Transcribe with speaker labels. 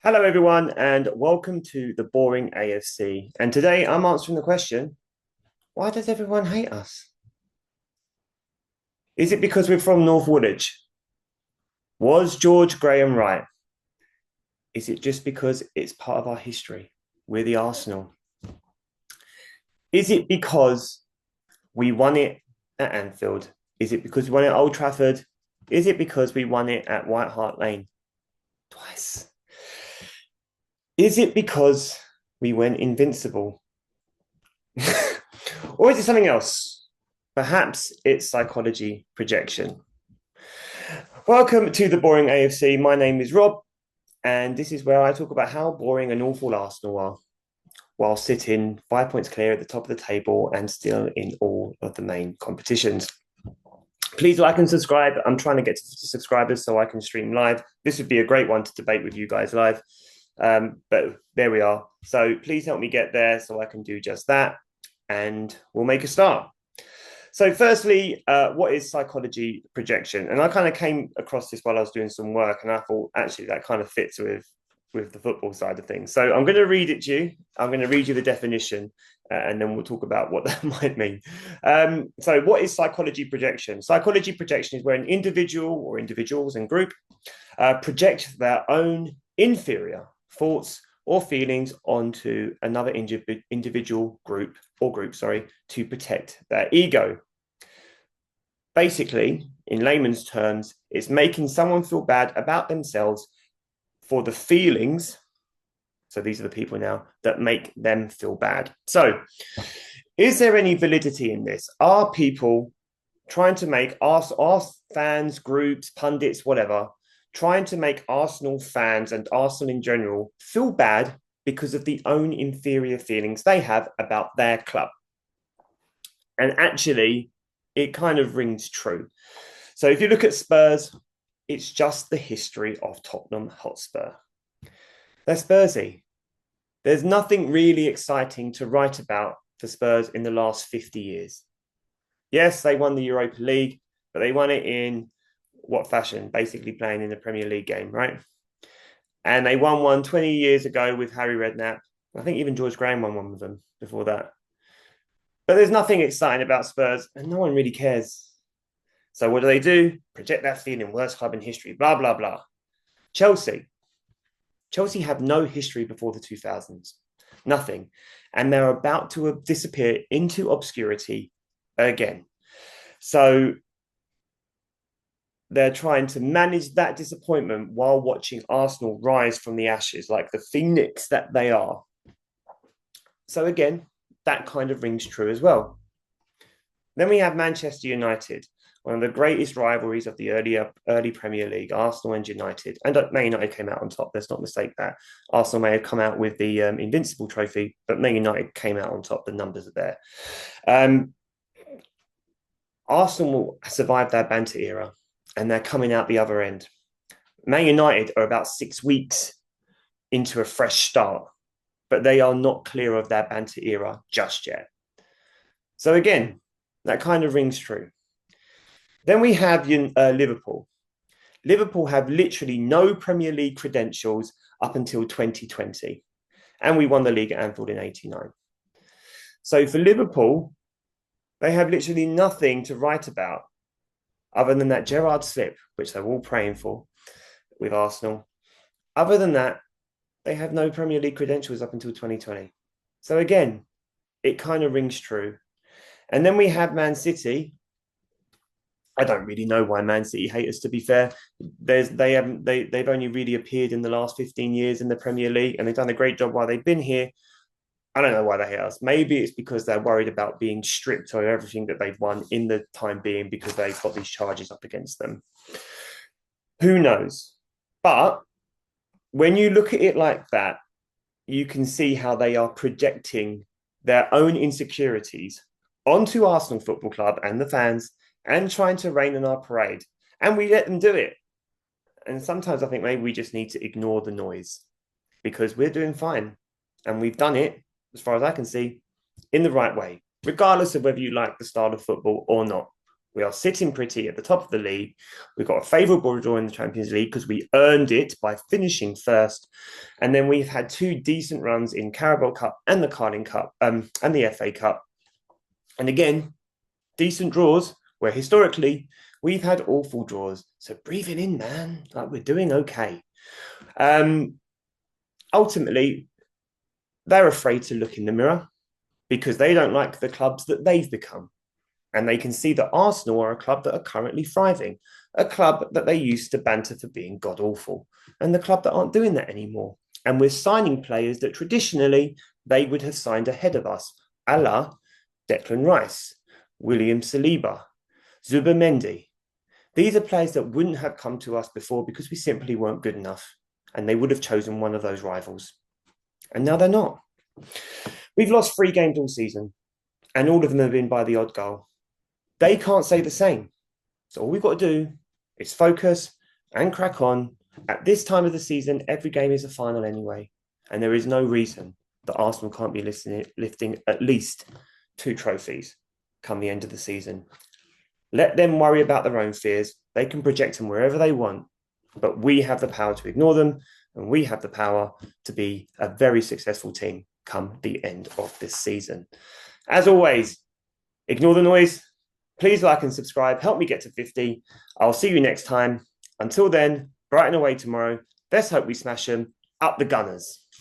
Speaker 1: Hello, everyone, and welcome to the Boring AFC. And today I'm answering the question, why does everyone hate us? Is it because we're from North Woolwich? Was George Graham right? Is it just because it's part of our history? We're the Arsenal. Is it because we won it at Anfield? Is it because we won it at Old Trafford? Is it because we won it at White Hart Lane twice? Is it because we went invincible? Or is it something else? Perhaps it's psychology projection. Welcome to the Boring AFC. My name is Rob, and this is where I talk about how boring and awful Arsenal are, while sitting 5 points clear at the top of the table and still in all of the main competitions. Please like and subscribe. I'm trying to get to subscribers so I can stream live. This would be a great one to debate with you guys live. But there we are. So please help me get there so I can do just that. And we'll make a start. So firstly, what is psychology projection? And I kind of came across this while I was doing some work, and I thought, actually, that kind of fits with the football side of things. So I'm going to read it to you. I'm going to read you the definition, and then we'll talk about what that might mean. So what is psychology projection? Psychology projection is where an individual or individuals and group project their own inferior thoughts or feelings onto another individual group to protect their ego. Basically, in layman's terms, it's making someone feel bad about themselves for the feelings. So these are the people now that make them feel bad. So is there any validity in this? Are people trying to make our fans, groups, pundits, whatever, trying to make Arsenal fans and Arsenal in general feel bad because of the own inferior feelings they have about their club? And actually, it kind of rings true. So if you look at Spurs, it's just the history of Tottenham Hotspur. They're Spursy. There's nothing really exciting to write about for Spurs in the last 50 years. Yes, they won the Europa League, but they won it in what fashion? Basically playing in the Premier League game, right? And they won one 20 years ago with Harry Redknapp. I think even George Graham won one with them before that. But there's nothing exciting about Spurs, and no one really cares. So what do? Project that feeling, worst club in history, blah, blah, blah. Chelsea. Chelsea have no history before the 2000s. Nothing. And they're about to disappear into obscurity again. So they're trying to manage that disappointment while watching Arsenal rise from the ashes like the phoenix that they are. So again, that kind of rings true as well. Then we have Manchester United, one of the greatest rivalries of the early Premier League, Arsenal and United. And Man United came out on top. Let's not mistake that. Arsenal may have come out with the Invincible trophy, but Man United came out on top. The numbers are there. Arsenal survived their banter era, and they're coming out the other end. Man United are about 6 weeks into a fresh start, but they are not clear of their banter era just yet. So again, that kind of rings true. Then we have Liverpool. Liverpool have literally no Premier League credentials up until 2020. And we won the league at Anfield in 89. So for Liverpool, they have literally nothing to write about other than that Gerrard slip, which they're all praying for with Arsenal. Other than that, they have no Premier League credentials up until 2020. So again, it kind of rings true. And then we have Man City. I don't really know why Man City hate us, to be fair. They've only really appeared in the last 15 years in the Premier League, and they've done a great job while they've been here. I don't know why they hate us. Maybe it's because they're worried about being stripped of everything that they've won in the time being because they've got these charges up against them. Who knows? But when you look at it like that, you can see how they are projecting their own insecurities onto Arsenal Football Club and the fans and trying to rain on our parade. And we let them do it. And sometimes I think maybe we just need to ignore the noise because we're doing fine. And we've done it, as far as I can see, in the right way, regardless of whether you like the style of football or not. We are sitting pretty at the top of the league. We've got a favourable draw in the Champions League because we earned it by finishing first. And then we've had 2 decent runs in Carabao Cup and the Carling Cup and the FA Cup. And again, decent draws where historically we've had awful draws. So breathe it in, man. Like, we're doing okay. Ultimately, they're afraid to look in the mirror because they don't like the clubs that they've become. And they can see that Arsenal are a club that are currently thriving, a club that they used to banter for being god-awful, and the club that aren't doing that anymore. And we're signing players that traditionally they would have signed ahead of us, a la Declan Rice, William Saliba, Zubimendi. These are players that wouldn't have come to us before because we simply weren't good enough, and they would have chosen one of those rivals. And now they're not. We've lost 3 games all season, and all of them have been by the odd goal. They can't say the same. So all we've got to do is focus and crack on. At this time of the season, every game is a final anyway. And there is no reason that Arsenal can't be lifting at least 2 trophies come the end of the season. Let them worry about their own fears. They can project them wherever they want. But we have the power to ignore them. And we have the power to be a very successful team come the end of this season. As always, ignore the noise. Please like and subscribe. Help me get to 50. I'll see you next time. Until then, Brighton away tomorrow. Let's hope we smash them. Up the Gunners.